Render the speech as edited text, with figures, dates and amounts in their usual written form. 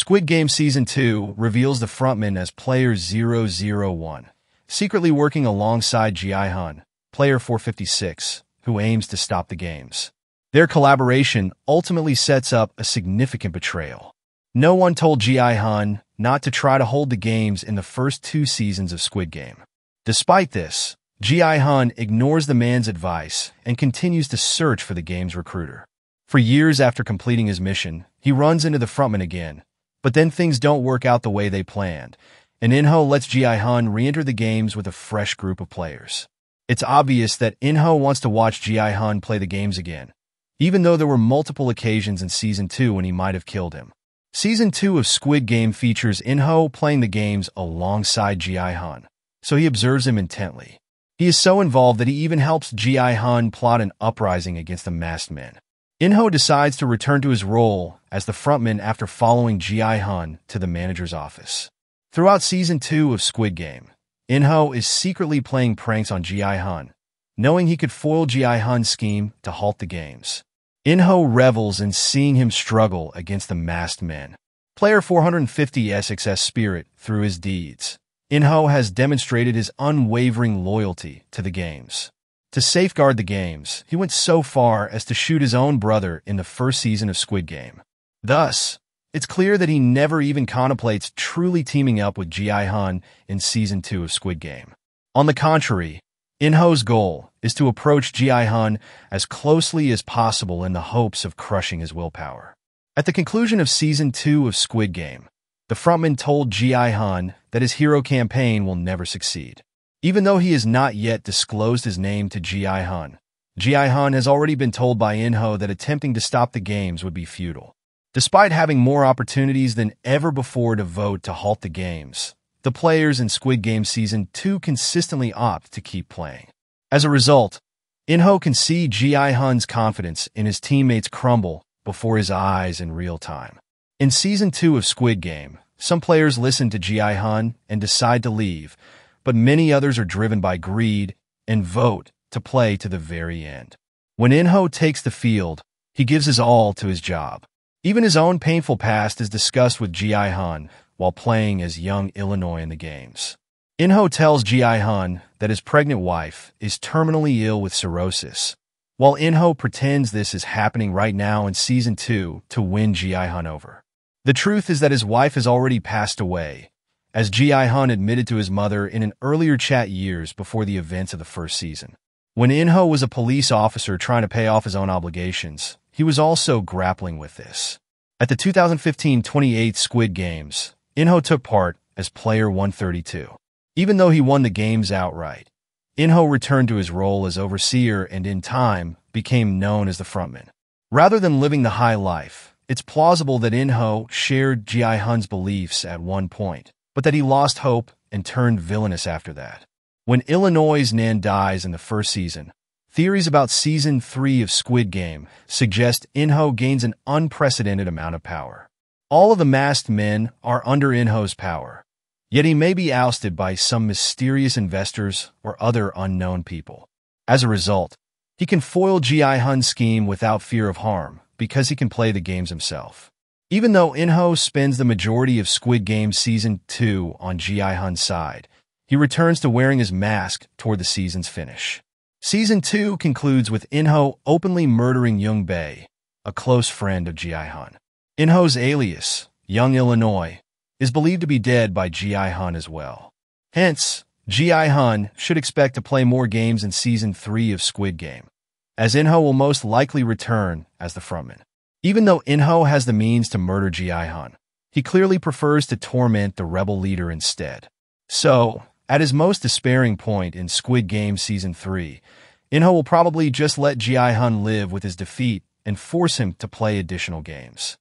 Squid Game Season 2 reveals the frontman as Player 001, secretly working alongside Ji-hun, Player 456, who aims to stop the games. Their collaboration ultimately sets up a significant betrayal. No one told Ji-hun not to try to hold the games in the first 2 seasons of Squid Game. Despite this, Ji-hun ignores the man's advice and continues to search for the game's recruiter. For years after completing his mission, he runs into the frontman again, but then things don't work out the way they planned, and In-ho lets Ji-hun re-enter the games with a fresh group of players. It's obvious that In-ho wants to watch Ji-hun play the games again, even though there were multiple occasions in Season 2 when he might have killed him. Season 2 of Squid Game features In-ho playing the games alongside Ji-hun, so he observes him intently. He is so involved that he even helps Ji-hun plot an uprising against the masked men. In-ho decides to return to his role as the frontman after following Ji-hun to the manager's office. Throughout Season 2 of Squid Game, In-ho is secretly playing pranks on Ji-hun, knowing he could foil Ji-hun's scheme to halt the games. In-ho revels in seeing him struggle against the masked men. Player 450's success spirit through his deeds. In-ho has demonstrated his unwavering loyalty to the games. To safeguard the games, he went so far as to shoot his own brother in the first season of Squid Game. Thus, it's clear that he never even contemplates truly teaming up with Ji-hun in Season 2 of Squid Game. On the contrary, In-ho's goal is to approach Ji-hun as closely as possible in the hopes of crushing his willpower. At the conclusion of Season 2 of Squid Game, the frontman told Ji-hun that his hero campaign will never succeed. Even though he has not yet disclosed his name to Ji-hun, Ji-hun has already been told by In-ho that attempting to stop the games would be futile. Despite having more opportunities than ever before to vote to halt the games, the players in Squid Game Season 2 consistently opt to keep playing. As a result, In-ho can see Ji-hun's confidence in his teammates crumble before his eyes in real time. In Season 2 of Squid Game, some players listen to Ji-hun and decide to leave, but many others are driven by greed and vote to play to the very end. When In-ho takes the field, he gives his all to his job. Even his own painful past is discussed with Ji-hun while playing as young Illinois in the games. In-ho tells Ji-hun that his pregnant wife is terminally ill with cirrhosis, while In-ho pretends this is happening right now in Season 2 to win Ji-hun over. The truth is that his wife has already passed away, as Ji-hun admitted to his mother in an earlier chat years before the events of the first season. When In-ho was a police officer trying to pay off his own obligations, he was also grappling with this. At the 2015-28 Squid Games, In-ho took part as Player 132. Even though he won the games outright, In-ho returned to his role as overseer and in time became known as the frontman. Rather than living the high life, it's plausible that In-ho shared Ji-hun's beliefs at one point, but that he lost hope and turned villainous after that. When Illinois' Nan dies in the first season, theories about Season 3 of Squid Game suggest In-ho gains an unprecedented amount of power. All of the masked men are under In-ho's power, yet he may be ousted by some mysterious investors or other unknown people. As a result, he can foil Ji-hun's scheme without fear of harm because he can play the games himself. Even though In-ho spends the majority of Squid Game Season 2 on Ji-hun's side, he returns to wearing his mask toward the season's finish. Season 2 concludes with In-ho openly murdering Young Bae, a close friend of Ji-hun. In-ho's alias, Young Illinois, is believed to be dead by Ji-hun as well. Hence, Ji-hun should expect to play more games in Season 3 of Squid Game, as In-ho will most likely return as the frontman. Even though In-ho has the means to murder Ji-hun, he clearly prefers to torment the rebel leader instead. So, at his most despairing point in Squid Game Season 3, In-ho will probably just let Ji-hun live with his defeat and force him to play additional games.